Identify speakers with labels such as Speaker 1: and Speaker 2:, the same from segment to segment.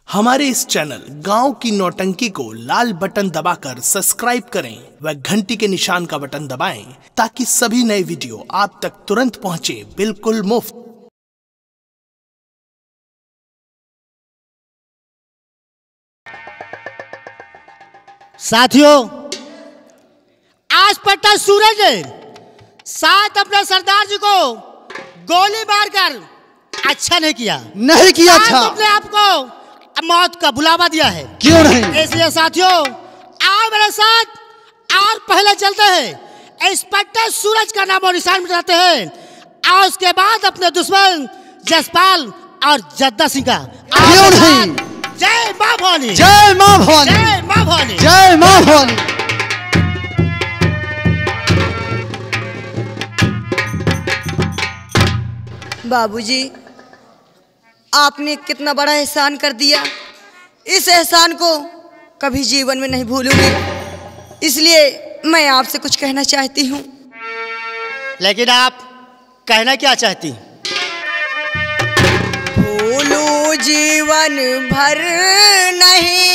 Speaker 1: हमारे इस चैनल गांव की नौटंकी को लाल बटन दबाकर सब्सक्राइब करें व घंटी के निशान का बटन दबाएं ताकि सभी नए वीडियो आप तक तुरंत पहुंचे बिल्कुल मुफ्त।
Speaker 2: साथियों, आज पट्टा सूरज ने साथ अपने सरदार जी को गोली मारकर अच्छा नहीं किया
Speaker 3: अच्छा
Speaker 2: अपने आप को मौत का बुलावा दिया है।
Speaker 3: क्यों नहीं?
Speaker 2: इसलिए साथियों, आओ मेरे साथ और पहले चलते हैं, इंस्पेक्टर सूरज का नाम और निशान मिटाते हैं और उसके बाद अपने दुश्मन जसपाल और जद्दा सिंह का।
Speaker 3: क्यों नहीं?
Speaker 2: जय मां भवानी,
Speaker 3: जय मां भवानी,
Speaker 2: जय मां भवानी,
Speaker 3: जय मां भवानी।
Speaker 4: बाबूजी, आपने कितना बड़ा एहसान कर दिया। इस एहसान को कभी जीवन में नहीं भूलूंगी, इसलिए मैं आपसे कुछ कहना चाहती हूँ।
Speaker 2: लेकिन आप कहना क्या चाहती?
Speaker 4: भूलूं जीवन भर नहीं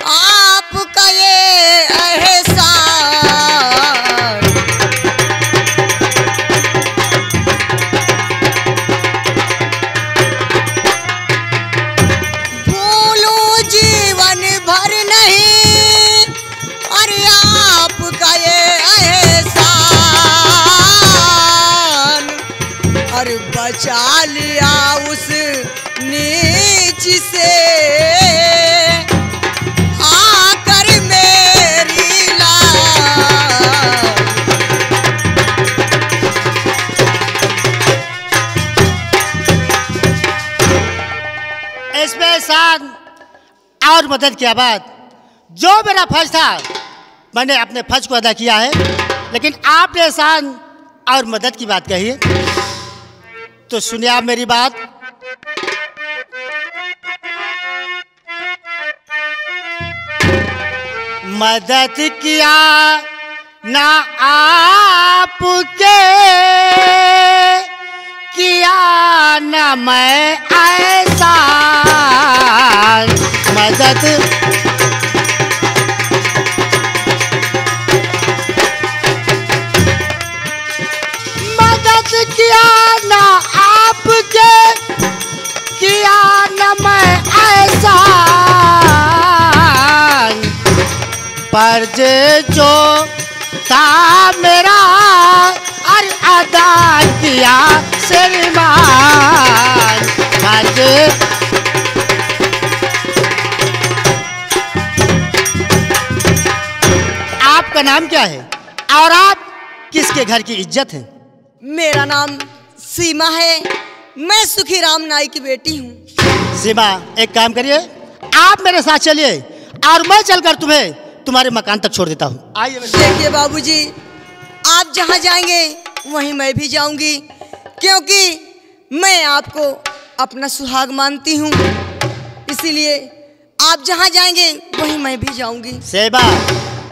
Speaker 4: आपका ये एहसान। बचा लिया उस नीच से आकर मेरी लाज।
Speaker 2: इसमें एहसान और मदद के बाद जो मेरा फर्ज था मैंने अपने फर्ज को अदा किया है, लेकिन आपने एहसान और मदद की बात कही है तो सुनिए आप मेरी बात। मदद किया ना आपके, किया ना मैं ऐसा मदद किया ना आपके, किया न मैं ऐसा पर जो था मेरा और अदा किया श्रीमान। आपका नाम क्या है और आप किसके घर की इज्जत है?
Speaker 4: मेरा नाम सीमा है, मैं सुखीराम नाई की बेटी हूँ।
Speaker 2: सीमा, एक काम करिए, आप मेरे साथ चलिए और मैं चलकर तुम्हें तुम्हारे मकान तक छोड़ देता हूँ। आइए।
Speaker 4: देखिए बाबूजी, आप जहाँ जाएंगे वहीं मैं भी जाऊंगी, क्योंकि मैं आपको अपना सुहाग मानती हूँ, इसीलिए आप जहाँ जाएंगे वहीं मैं भी जाऊंगी।
Speaker 2: सेबा,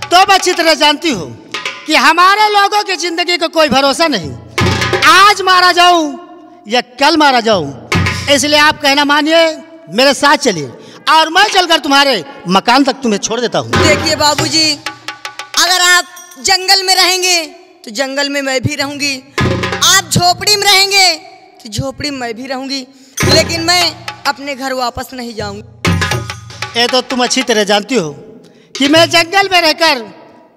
Speaker 2: तुम अच्छी तरह जानती हो कि हमारे लोगों की जिंदगी का कोई भरोसा नहीं, आज मारा जाऊं या कल मारा जाऊं, इसलिए आप कहना मानिए, मेरे साथ चलिए और मैं चलकर तुम्हारे मकान तक तुम्हें छोड़ देता हूं।
Speaker 4: देखिए बाबूजी, अगर आप जंगल में रहेंगे तो जंगल में मैं भी रहूंगी, आप झोपड़ी में रहेंगे तो झोपड़ी में मैं भी रहूंगी, लेकिन मैं अपने घर वापस नहीं जाऊंगी।
Speaker 2: ये तो तुम अच्छी तरह जानती हो कि मैं जंगल में रहकर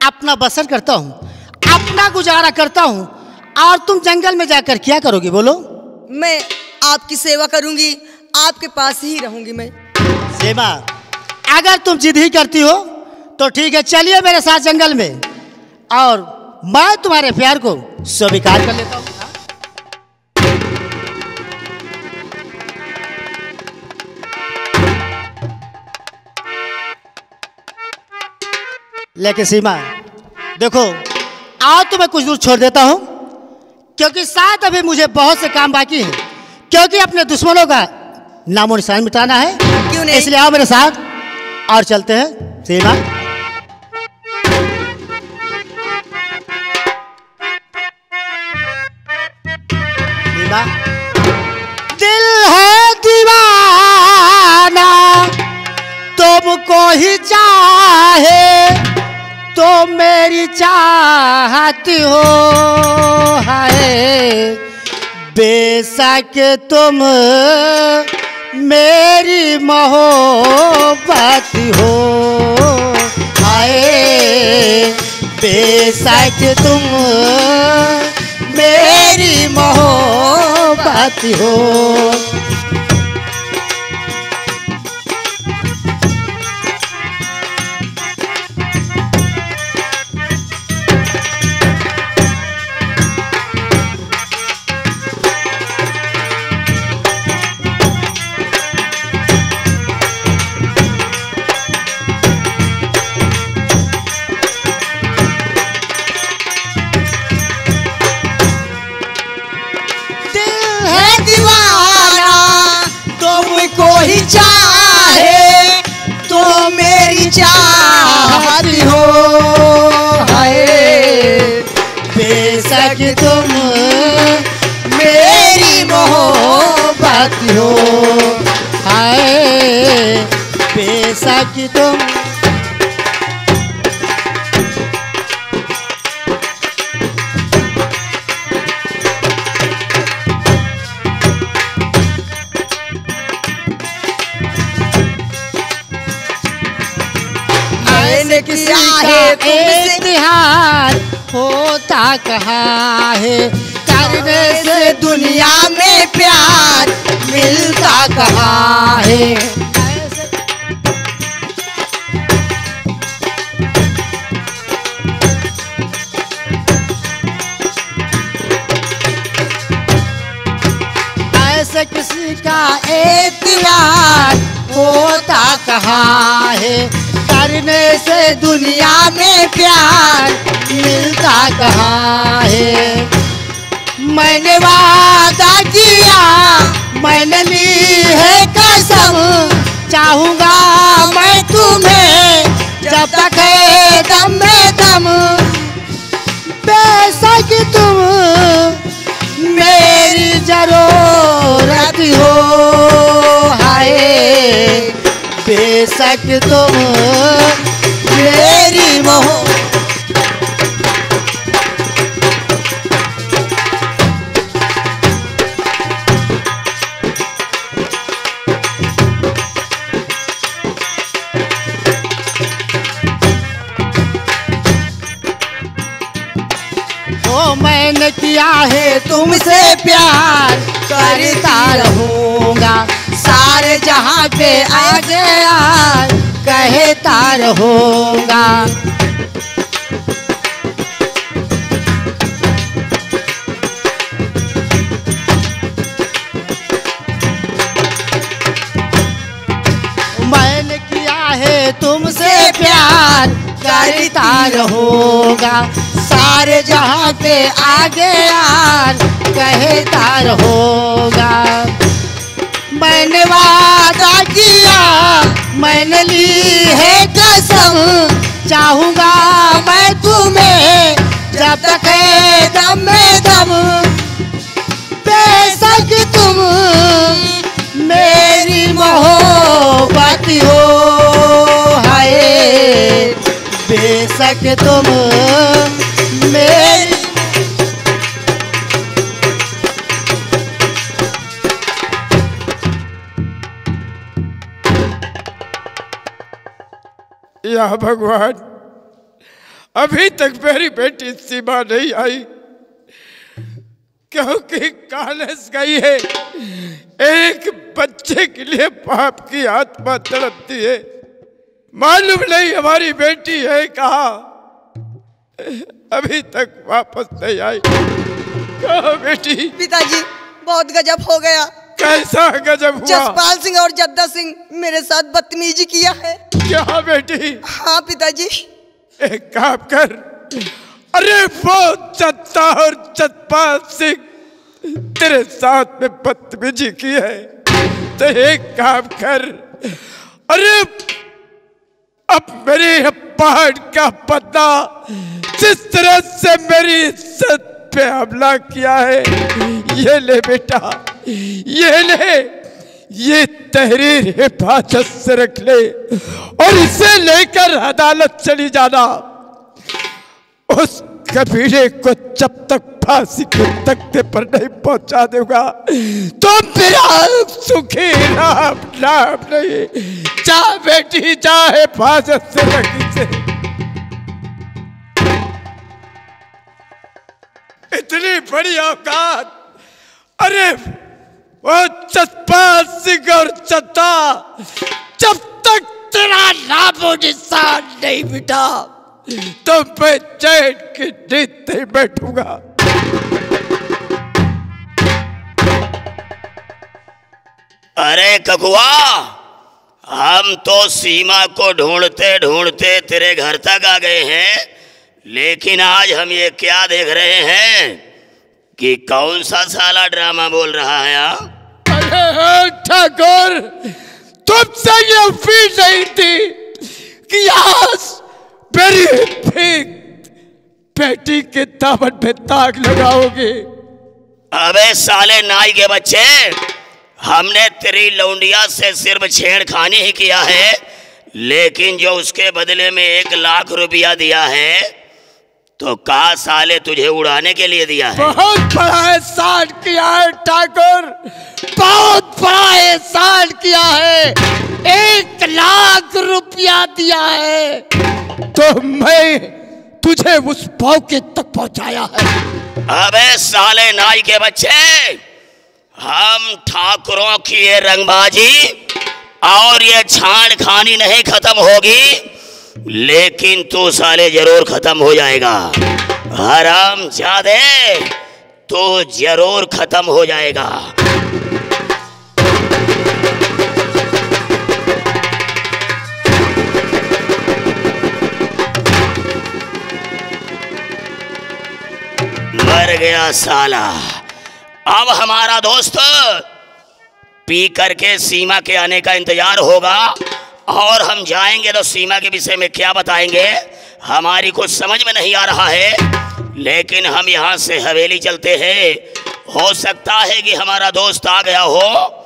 Speaker 2: अपना बसर करता हूँ, अपना गुजारा करता हूँ, और तुम जंगल में जाकर क्या करोगी बोलो?
Speaker 4: मैं आपकी सेवा करूंगी, आपके पास ही रहूंगी मैं।
Speaker 2: सेवा, अगर तुम जिद ही करती हो तो ठीक है, चलिए मेरे साथ जंगल में और मैं तुम्हारे प्यार को स्वीकार कर लेता हूँ। लेकिन सीमा देखो, आओ तुम्हें कुछ दूर छोड़ देता हूँ, क्योंकि साथ अभी मुझे बहुत से काम बाकी हैं, क्योंकि अपने दुश्मनों का नामो निशान मिटाना है।
Speaker 4: क्यों नहीं?
Speaker 2: इसलिए आओ मेरे साथ और चलते हैं। सीमा, सीमा, दिल है दीवार मेरी चाहती हो, हाय बेशक तुम मेरी मोहब्बत हो, हाय बेशक तुम मेरी मोहब्बत हो।
Speaker 4: कोई चाहे तो मेरी चाहती हो, हाय
Speaker 2: बेशक तुम मेरी मोहब्बत हो, हाय बेशक तुम।
Speaker 4: किया है
Speaker 2: इतिहास होता कहाँ है, करने से
Speaker 4: दुनिया में प्यार
Speaker 2: मिलता कहाँ है। ऐसे किसी का इतिहास होता कहाँ है, करने से दुनिया में प्यार मिलता कहाँ है। मैंने वादा किया, मैंने ली है कसम, चाहूँगा मैं तुम्हें जब तक है दम में दम, बेशक तुम मेरी जरूरत हो, हाय बेशक तुम मेरी मोह। ओ मैंने किया है तुमसे प्यार, करता रहूँगा सारे जहाँ पे आगे आ कहता रहूँगा। मैंने किया है तुमसे प्यार, करता रहूँगा सारे जहाँ पे आगे यार कहता रहूँगा। मैंने वादा किया, मैंने ली है कसम, चाहूँगा मैं तुम्हें जब तक है दम में दम, बेशक तुम मेरी मोहब्बत हो, हाय बेशक तुम मेरी।
Speaker 5: या भगवान, अभी तक मेरी बेटी सीमा नहीं आई, क्योंकि कॉलेज गई है। एक बच्चे के लिए बाप की आत्मा तड़पती है। मालूम नहीं हमारी बेटी है कहाँ, अभी तक वापस नहीं आई। कहाँ बेटी?
Speaker 4: पिताजी बहुत गजब हो गया।
Speaker 5: कैसा गजब हुआ?
Speaker 4: जसपाल सिंह और जद्दा सिंह मेरे साथ बदतमीजी किया है।
Speaker 5: क्या बेटी?
Speaker 4: हाँ पिताजी।
Speaker 5: एक काम कर, अरे वो जद्दा और जसपाल सिंह तेरे साथ में बदतमीजी की है, तो एक काम कर, अरे अब मेरे पहाड़ का पता जिस तरह से मेरी इज्जत पे हमला किया है, ये ले बेटा, ये ले, ये तहरीर हिफाजत से रख ले और इसे लेकर अदालत चली जाना। उस कबीले को जब तक फांसी के तख्ते पर नहीं पहुंचा दूंगा तो मेरा सुखी नाम नहीं। जा बेटी जा, हिफाजत से रखी से। इतनी बड़ी औकात, अरे वो सतपाल सिंह और चद्दा, जब तक तेरा नामो निशान नहीं मिटा तो मैं चैन की नींद नहीं बैठूंगा।
Speaker 6: अरे ककुआ, हम तो सीमा को ढूंढते ढूंढते तेरे घर तक आ गए हैं, लेकिन आज हम ये क्या देख रहे हैं कि कौन सा साला ड्रामा बोल रहा है?
Speaker 5: अरे ठाकुर, तुमसे ये उम्मीद नहीं थी कि आज मेरी बेटी के दामन पे दाग लगाओगे।
Speaker 6: अबे साले नाई के बच्चे, हमने तेरी लौंडिया से सिर्फ छेड़खानी ही किया है, लेकिन जो उसके बदले में 1 लाख रुपया दिया है तो कहा साले तुझे उड़ाने के लिए दिया है।
Speaker 5: बहुत बड़ा एहसान किया है ठाकुर, बहुत बड़ा एहसान किया है। 1 लाख रुपया दिया है तो मैं तुझे उस मौके तक पहुंचाया है।
Speaker 6: अबे साले नाई के बच्चे, हम ठाकुरों की ये रंगबाजी और ये छानखानी नहीं खत्म होगी, लेकिन तू साले जरूर खत्म हो जाएगा। हरामजादे, तू जरूर खत्म हो जाएगा। मर गया साला। अब हमारा दोस्त पी करके सीमा के आने का इंतजार होगा और हम जाएंगे तो सीमा के विषय में क्या बताएंगे हमारी कुछ समझ में नहीं आ रहा है, लेकिन हम यहाँ से हवेली चलते हैं। हो सकता है कि हमारा दोस्त आ गया हो,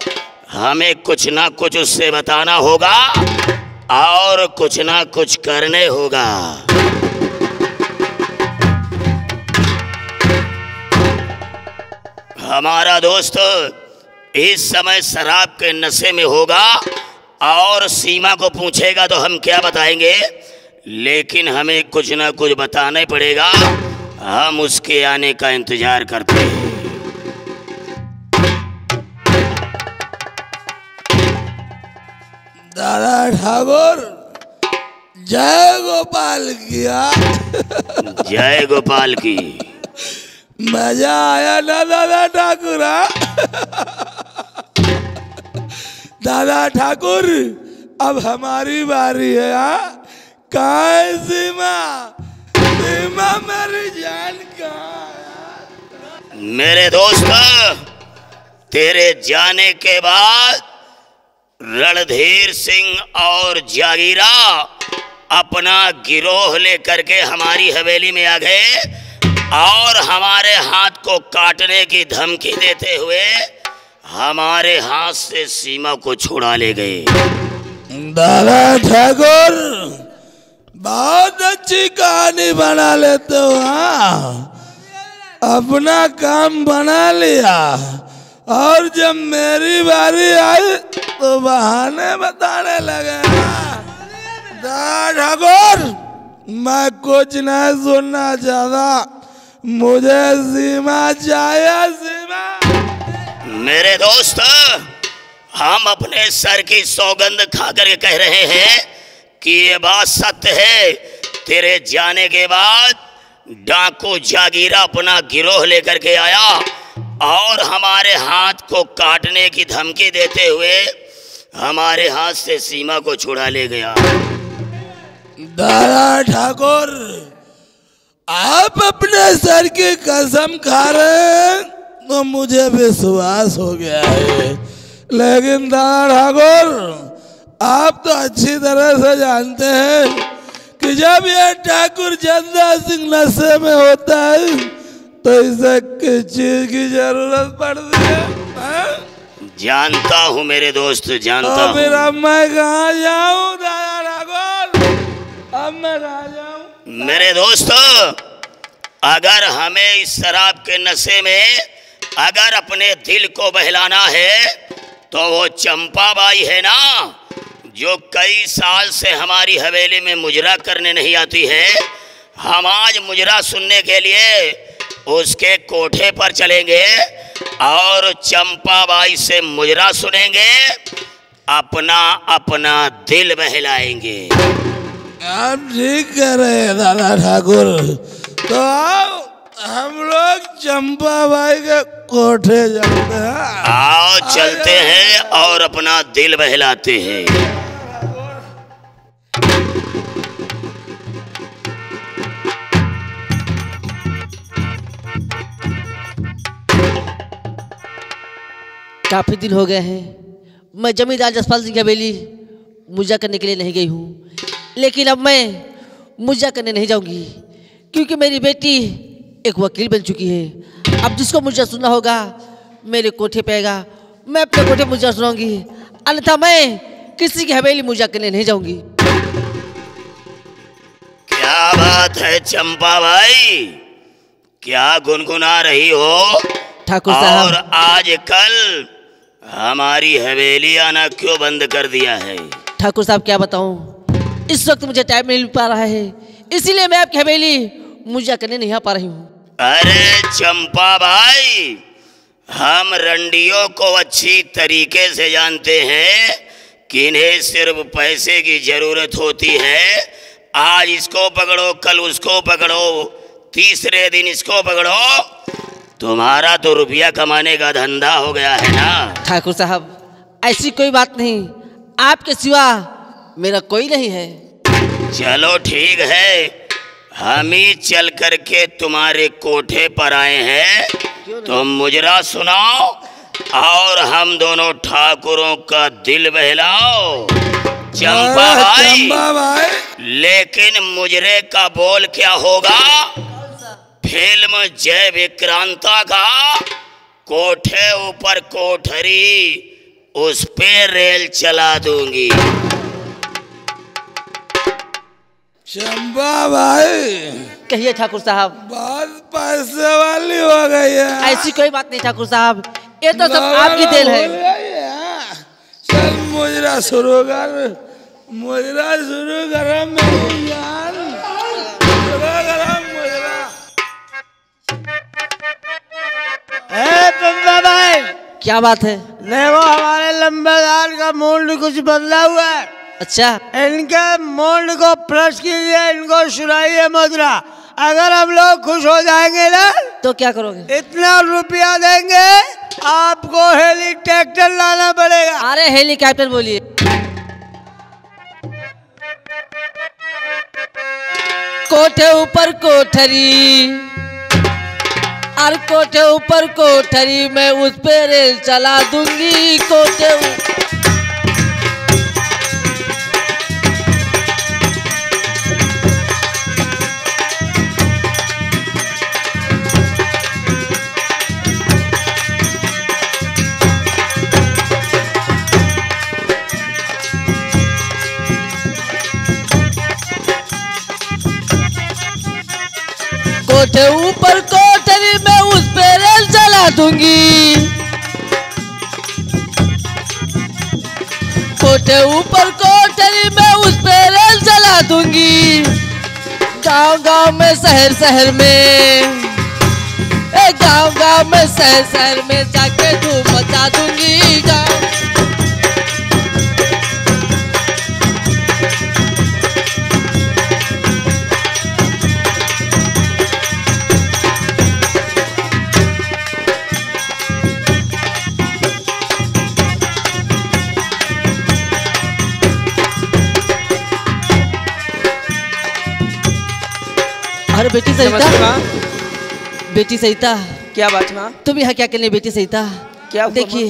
Speaker 6: हमें कुछ ना कुछ उससे बताना होगा और कुछ ना कुछ करने होगा। हमारा दोस्त इस समय शराब के नशे में होगा और सीमा को पूछेगा तो हम क्या बताएंगे, लेकिन हमें कुछ ना कुछ बताना ही पड़ेगा। हम उसके आने का इंतजार करते हैं।
Speaker 5: दादा ठाकुर, जय गोपाल की।
Speaker 6: जय गोपाल की।
Speaker 5: मजा आया ना दादा ठाकुर? दादा ठाकुर, अब हमारी बारी है। कहाँ है सीमा? सीमा मेरी जान कहाँ?
Speaker 6: मेरे दोस्त, तेरे जाने के बाद रणधीर सिंह और जागीरा अपना गिरोह लेकर के हमारी हवेली में आ गए और हमारे हाथ को काटने की धमकी देते हुए हमारे हाथ से सीमा को छुड़ा ले गए।
Speaker 5: दादा ठाकुर, बहुत अच्छी कहानी बना लेते हो। अपना काम बना लिया और जब मेरी बारी आई तो बहाने बताने लगे। दादा ठाकुर, मैं कुछ नहीं सुनना चाहता, मुझे सीमा चाहिए। सीमा।
Speaker 6: मेरे दोस्त, हम अपने सर की सौगंध खा कर कह रहे हैं कि ये बात सत्य है। तेरे जाने के बाद डाकू जागीरा अपना गिरोह लेकर के आया और हमारे हाथ को काटने की धमकी देते हुए हमारे हाथ से सीमा को छुड़ा ले गया।
Speaker 5: दादा ठाकुर, आप अपने सर की कसम खा रहे हैं तो मुझे विश्वास हो गया है, लेकिन दादा ठाकुर, आप तो अच्छी तरह से जानते हैं कि जब ये ठाकुर चंदा सिंह नशे में होता है तो इसे किस चीज की जरूरत पड़ती है?
Speaker 6: जानता हूँ मेरे दोस्त, जानता
Speaker 5: तो
Speaker 6: हूँ।
Speaker 5: फिर अब मैं कहाँ जाऊँ दादा ठाकुर? अब मैं कहाँ जाऊँ?
Speaker 6: मेरे दोस्त, अगर हमें इस शराब के नशे में अगर अपने दिल को बहलाना है तो वो चंपाबाई है ना, जो कई साल से हमारी हवेली में मुजरा करने नहीं आती है। हम आज मुजरा सुनने के लिए उसके कोठे पर चलेंगे और चंपाबाई से मुजरा सुनेंगे, अपना अपना दिल बहलाएंगे।
Speaker 5: आप ठीक कह रहे हैं दादा ठाकुर। तो आओ हम लोग चंपाबाई के कोठे चलते हैं।
Speaker 6: आओ चलते हैं और अपना दिल बहलाते हैं।
Speaker 3: काफी दिन हो गए हैं मैं जमींदार जसपाल सिंह की हवेली मुजरा करने के लिए नहीं गई हूँ, लेकिन अब मैं मुजरा करने नहीं जाऊंगी क्योंकि मेरी बेटी एक वकील बन चुकी है। अब जिसको मुजरा सुनना होगा मेरे कोठे पे आएगा, मैं अपने कोठे मुजरा सुनाऊंगी, अन्यथा मैं किसी की हवेली मुजरा करने नहीं जाऊंगी।
Speaker 6: क्या बात है चंपा भाई, क्या गुनगुना रही हो?
Speaker 3: ठाकुर
Speaker 6: और
Speaker 3: साहब,
Speaker 6: आजकल हमारी हवेली आना क्यों बंद कर दिया है?
Speaker 3: ठाकुर साहब क्या बताऊं, इस वक्त मुझे टाइम नहीं मिल पा रहा है, इसीलिए मैं आपकी हवेली मुजरा करने नहीं आ पा रही हूँ।
Speaker 6: अरे चंपा भाई, हम रंडियों को अच्छी तरीके से जानते हैं कि इन्हें सिर्फ पैसे की जरूरत होती है। आज इसको पकड़ो, कल उसको पकड़ो, तीसरे दिन इसको पकड़ो। तुम्हारा तो रुपया कमाने का धंधा हो गया है ना।
Speaker 3: ठाकुर साहब ऐसी कोई बात नहीं, आपके सिवा मेरा कोई नहीं है।
Speaker 6: चलो ठीक है, हम ही चल करके तुम्हारे कोठे पर आए हैं, तुम मुजरा सुनाओ और हम दोनों ठाकुरों का दिल बहलाओ। चंपा भाई, लेकिन मुजरे का बोल क्या होगा? फिल्म जय विक्रांता का कोठे ऊपर कोठरी, उस पे रेल चला दूंगी।
Speaker 5: चंपा भाई,
Speaker 3: कहिए ठाकुर साहब।
Speaker 5: बहुत पैसे वाली हो गई है।
Speaker 3: ऐसी कोई बात नहीं ठाकुर साहब, ये तो सब आपकी देन है।
Speaker 5: चल मुजरा शुरू कर, मुजरा शुरू कर मेरी जान, शुरू कर मुजरा।
Speaker 2: चंपा भाई,
Speaker 3: क्या बात है?
Speaker 2: देखो हमारे लंबेदार का मूड कुछ बदला हुआ है।
Speaker 3: अच्छा,
Speaker 2: इनके मूड को फ्रेश कीजिए, इनको सुनाइए मुद्रा। अगर हम लोग खुश हो जाएंगे ना
Speaker 3: तो क्या करोगे?
Speaker 2: इतना रुपया देंगे आपको हेलीकॉप्टर लाना पड़ेगा।
Speaker 3: अरे हेलीकॉप्टर बोलिए। कोठे ऊपर कोठरी, और कोठे ऊपर कोठरी, मैं उस पे रेल चला दूंगी। कोठे ऊपर कोठरी, मैं उस पे रेल चला दूंगी। कोठे ऊपर कोठरी, मैं उस पे रेल चला दूंगी। गांव गांव में शहर शहर में, गांव गांव में शहर शहर में जाके धूम मचा दूंगी। अरे बेटी सहिता, बेटी सहिता,
Speaker 7: क्या बात माँ?
Speaker 3: तुम यहाँ क्या करने? बेटी सहिता
Speaker 7: क्या?
Speaker 3: देखिए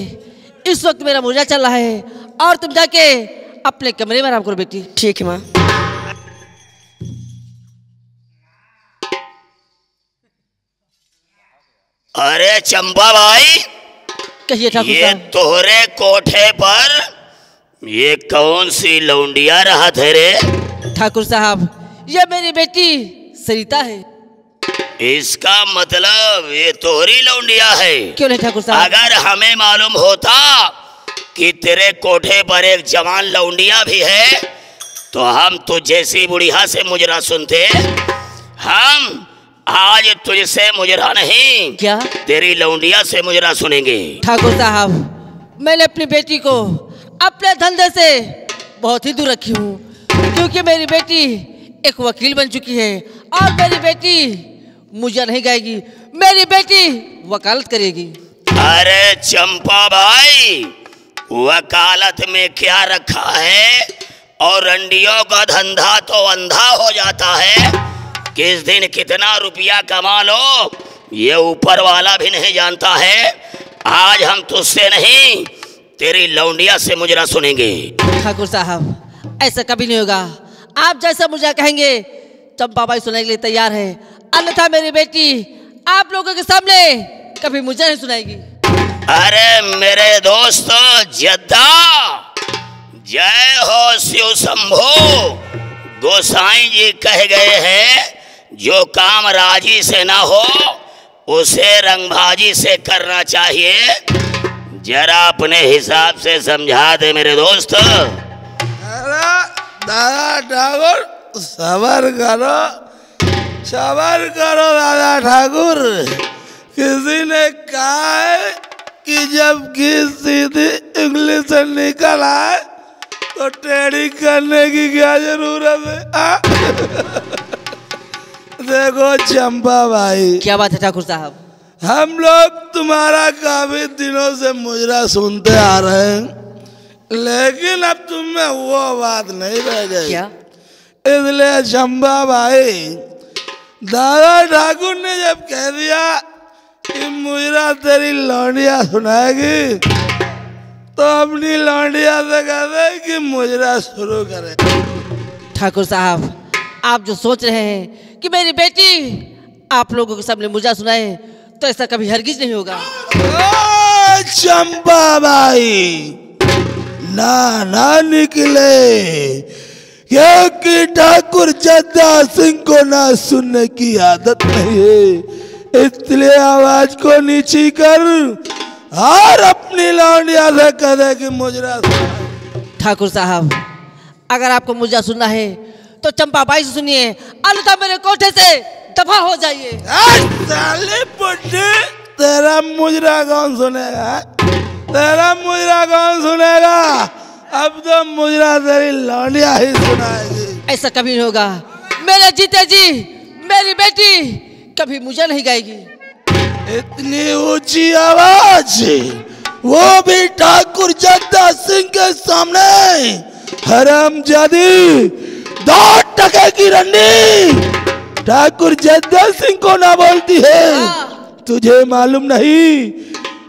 Speaker 3: इस वक्त मेरा मुजरा चल रहा है और तुम जाके अपने कमरे में आराम करो बेटी।
Speaker 7: ठीक है माँ।
Speaker 6: अरे चंपा भाई,
Speaker 3: कहिए ठाकुर
Speaker 6: ये
Speaker 3: साहब।
Speaker 6: तोहरे कोठे पर ये कौन सी लौंडिया रहा थे रे?
Speaker 3: ठाकुर साहब, ये मेरी बेटी सरिता है।
Speaker 6: इसका मतलब ये तोहरी लौंडिया है।
Speaker 3: क्यों नहीं ठाकुर साहब?
Speaker 6: अगर हमें मालूम होता कि तेरे कोठे पर एक जवान लौंडिया भी है तो हम तो जैसी बुढ़िया से मुजरा सुनते। हम आज तुझसे मुजरा नहीं,
Speaker 3: क्या
Speaker 6: तेरी लौंडिया से मुजरा सुनेंगे।
Speaker 3: ठाकुर साहब, मैंने अपनी बेटी को अपने धंधे से बहुत ही दूर रखी हूँ, क्योंकि मेरी बेटी एक वकील बन चुकी है और मेरी बेटी मुझे नहीं गाएगी, मेरी बेटी वकालत करेगी।
Speaker 6: अरे चंपा भाई, वकालत में क्या रखा है? और रंडियों का धंधा तो अंधा हो जाता है। किस दिन कितना रुपया कमा लो ये ऊपर वाला भी नहीं जानता है। आज हम तुझसे नहीं, तेरी लौंडिया से मुजरा सुनेंगे।
Speaker 3: ठाकुर साहब, ऐसा कभी नहीं होगा। आप जैसा मुझे कहेंगे चंपा बाई सुनाने के लिए तैयार है, अन्यथा मेरी बेटी आप लोगों के सामने कभी मुझे नहीं सुनाएगी।
Speaker 6: अरे मेरे दोस्त जद्दा, जय हो शिव शंभो। गोसाई जी कह गए हैं जो काम राजी से ना हो उसे रंगबाजी से करना चाहिए। जरा अपने हिसाब से समझा दे मेरे दोस्त।
Speaker 5: दादा ठाकुर सबर करो दादा ठाकुर। किसी ने कहा है कि जब घी सीधी इंग्लिश से निकल आए तो टेढ़ी करने की क्या जरूरत है? देखो चंपा भाई,
Speaker 3: क्या बात है ठाकुर साहब?
Speaker 5: हम लोग तुम्हारा काफी दिनों से मुजरा सुनते आ रहे हैं, लेकिन अब तुम में वो बात नहीं रह गई।
Speaker 3: क्या?
Speaker 5: इसलिए चंपा भाई, दादा ठाकुर ने जब कह दिया कि मुजरा तेरी लौंडिया सुनाएगी तो अपनी लौंडिया से कह दे कि मुजरा शुरू करे।
Speaker 3: ठाकुर साहब, आप जो सोच रहे हैं कि मेरी बेटी आप लोगों के सामने मुजरा सुनाए तो ऐसा कभी हरगिज नहीं होगा।
Speaker 5: चंपा भाई, ना निकले, क्योंकि ठाकुर जद्दा सिंह को ना सुनने की आदत नहीं है। इसलिए आवाज को नीची कर और अपनी लौंडिया से कह दे कि मुजरा।
Speaker 3: ठाकुर साहब, अगर आपको मुजरा सुनना है तो चंपा बाई से सुनिए, अन्यथा मेरे कोठे से दफा हो जाइए।
Speaker 5: साले पुट्टे, तेरा मुजरा कौन सुनेगा? तेरा मुजरा कौन सुनेगा? अब तो मुजरा तेरी लौंडिया ही सुनाएगी।
Speaker 3: ऐसा कभी नहीं होगा। मेरे जीते जी मेरी बेटी कभी मुझे नहीं गाएगी।
Speaker 5: इतनी ऊंची आवाज, वो भी ठाकुर जद्दा सिंह के सामने? हरामजादी, 2 टके की रंडी ठाकुर जद्दा सिंह को ना बोलती है। तुझे मालूम नहीं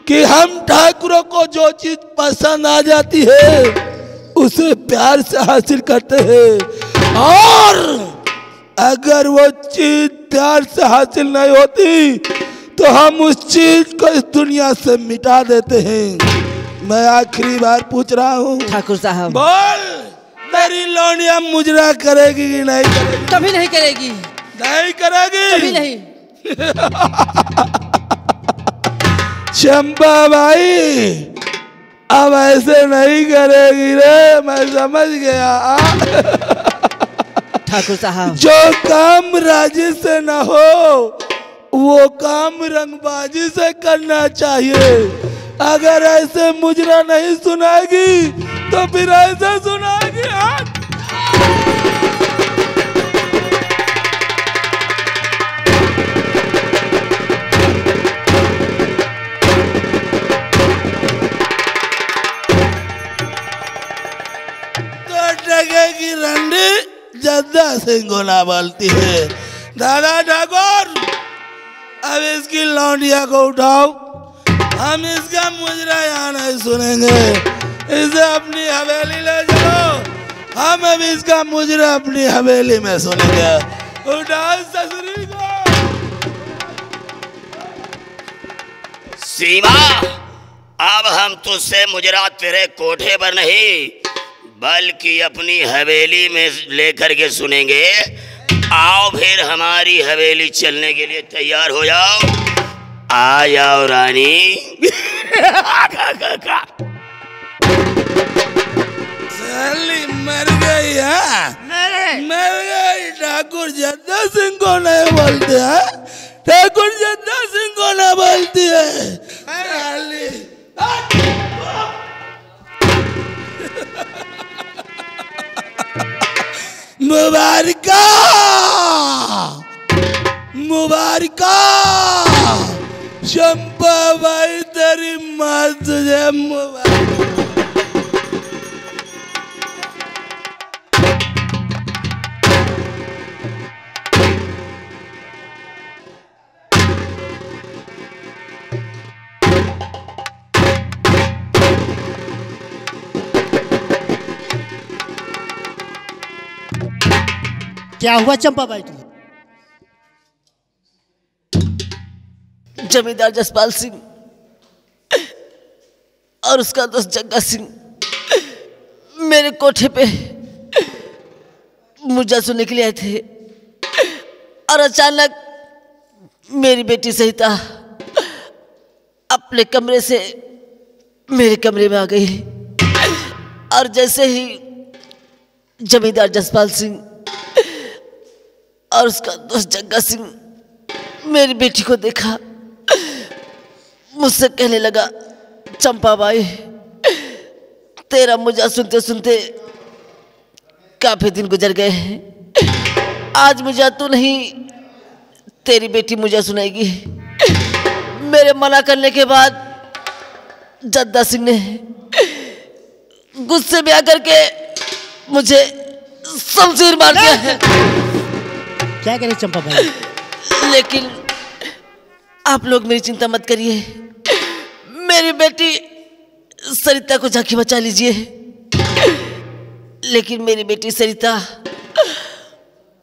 Speaker 5: कि हम ठाकुरों को जो चीज पसंद आ जाती है उसे प्यार से हासिल करते हैं, और अगर वो चीज प्यार से हासिल नहीं होती तो हम उस चीज को इस दुनिया से मिटा देते हैं। मैं आखिरी बार पूछ रहा हूँ
Speaker 3: ठाकुर साहब,
Speaker 5: बोल, तेरी लौंडिया मुजरा करेगी कि नहीं करेगी?
Speaker 3: कभी नहीं करेगी।
Speaker 5: नहीं करेगी?
Speaker 3: कभी नहीं।
Speaker 5: चंपा भाई, अब ऐसे नहीं करेगी रे, मैं समझ गया।
Speaker 3: ठाकुर साहब,
Speaker 5: जो काम राजी से न हो वो काम रंगबाजी से करना चाहिए। अगर ऐसे मुजरा नहीं सुनाएगी तो फिर ऐसे सुनाएगी। तो टके की रंडी जद्दा सिंह को ना बोलती है। दादा ठाकुर, अब इसकी लौंडिया को उठाओ, हम इसका मुजरा यहाँ नहीं सुनेंगे। इसे अपनी हवेली ले चलो, हम अब इसका मुजरा अपनी हवेली में सुनेंगे। उठाओ ससुरी को।
Speaker 6: सीमा, अब हम तुझसे मुजरा तेरे कोठे पर नहीं बल्कि अपनी हवेली में लेकर के सुनेंगे। आओ फिर हमारी हवेली चलने के लिए तैयार हो जाओ। आ जाओ रानी।
Speaker 5: साली मर गई है, मर गई। ठाकुर जद्दा सिंह को नहीं बोलते हैं, ठाकुर जद्दा सिंह को ना बोलती है साली। मुबारका मुबारका चंपा भाई, तेरी माँ तुझे मुबारक।
Speaker 2: क्या हुआ चंपा बाई तुम्हें?
Speaker 3: जमींदार जसपाल सिंह और उसका दोस्त जग्गा सिंह मेरे कोठे पे मुझे सुनने के लिए आए थे और अचानक मेरी बेटी सहिता अपने कमरे से मेरे कमरे में आ गई। और जैसे ही जमींदार जसपाल सिंह और उसका दोस्त जग्गा सिंह मेरी बेटी को देखा, मुझसे कहने लगा, चंपा बाई तेरा मुझे सुनते सुनते काफी दिन गुजर गए हैं। आज मुझे तू नहीं तेरी बेटी मुझे सुनाएगी। मेरे मना करने के बाद जद्दा सिंह ने गुस्से में आकर के मुझे शमशीर मार दिया है।
Speaker 2: क्या करें चंपा भाई?
Speaker 3: लेकिन आप लोग मेरी चिंता मत करिए, मेरी बेटी सरिता को जाके बचा लीजिए। लेकिन मेरी बेटी सरिता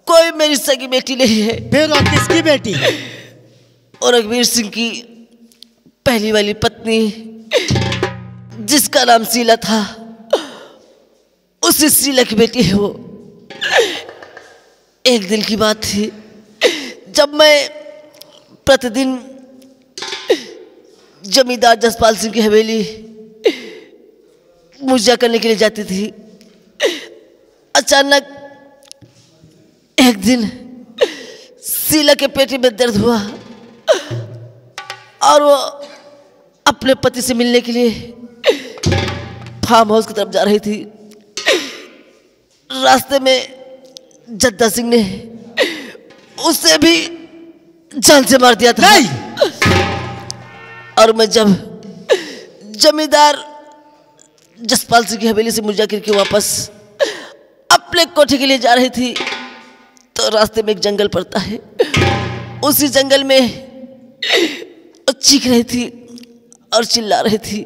Speaker 3: कोई मेरी सगी बेटी नहीं है।
Speaker 2: फिर और किसकी बेटी है?
Speaker 3: और रघुवीर सिंह की पहली वाली पत्नी जिसका नाम शीला था, उसी शीला की बेटी है वो। एक दिन की बात थी जब मैं प्रतिदिन जमींदार जसपाल सिंह की हवेली मुझा करने के लिए जाती थी। अचानक एक दिन शीला के पेट में दर्द हुआ और वो अपने पति से मिलने के लिए फार्म हाउस की तरफ जा रही थी। रास्ते में जद्दा सिंह ने उसे भी जान से मार दिया था। और मैं जब जमींदार जसपाल सिंह की हवेली से मुर्जा करके वापस अपने कोठे के लिए जा रही थी तो रास्ते में एक जंगल पड़ता है। उसी जंगल में वो चीख रही थी और चिल्ला रही थी।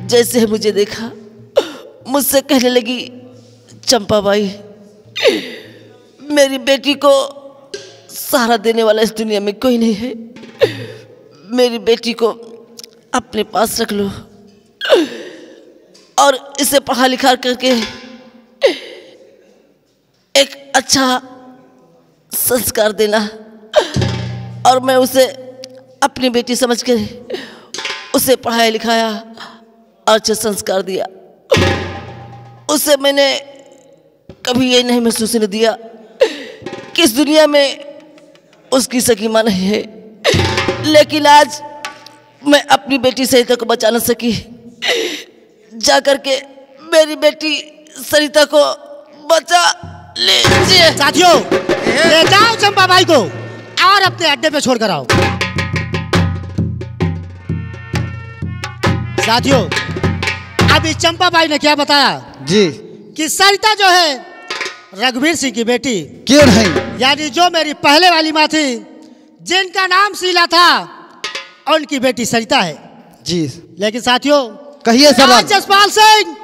Speaker 3: जैसे ही मुझे देखा मुझसे कहने लगी, चंपा बाई मेरी बेटी को सहारा देने वाला इस दुनिया में कोई नहीं है। मेरी बेटी को अपने पास रख लो और इसे पढ़ा लिखा करके एक अच्छा संस्कार देना। और मैं उसे अपनी बेटी समझ कर उसे पढ़ाया लिखाया और अच्छे संस्कार दिया। उसे मैंने कभी ये नहीं महसूस नहीं दिया कि इस दुनिया में उसकी सगी माँ नहीं है। लेकिन आज मैं अपनी बेटी सरिता को बचा न सकी। जाकर के मेरी बेटी सरिता को बचा लीजिए।
Speaker 2: साथियों ले जाओ चंपा बाई को और अपने अड्डे पे छोड़ कर आओ। साथियों अभी चंपा बाई ने क्या बताया
Speaker 7: जी
Speaker 2: कि सरिता जो है रघुवीर सिंह की बेटी
Speaker 7: क्यों नहीं,
Speaker 2: यानी जो मेरी पहले वाली माँ थी जिनका नाम शीला था उनकी बेटी सरिता है
Speaker 7: जी।
Speaker 2: लेकिन साथियों
Speaker 7: कहिए सब।
Speaker 2: आज जसपाल सिंह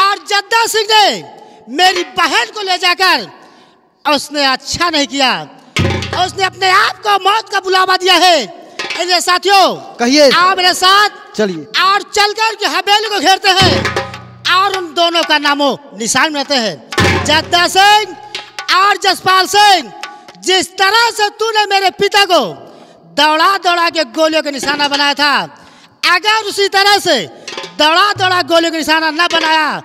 Speaker 2: और जद्दा सिंह ने मेरी बहन को ले जाकर उसने अच्छा नहीं किया। उसने अपने आप को मौत का बुलावा दिया है। इसलिए साथियों
Speaker 7: कहिए,
Speaker 2: आप मेरे साथ
Speaker 7: चलिए
Speaker 2: और चलकर के हवेली को घेरते हैं और उन दोनों का नामो निशान बनाते हैं। जद्दा सिंह और जसपाल सिंह, जिस तरह से तूने मेरे पिता को दौड़ा दौड़ा के गोलियों का निशाना बनाया था, अगर उसी तरह से दौड़ा दौड़ा गोलियों का निशाना न बनाया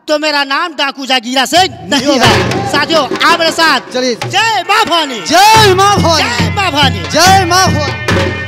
Speaker 2: तो मेरा नाम डाकू जागीरा सिंह नहीं होगा। साथियों आप मेरे साथ
Speaker 7: चलिए।
Speaker 2: जय मां भवानी,
Speaker 7: जय मां भवानी,
Speaker 2: जय मां भवानी।
Speaker 7: जय मां भवानी।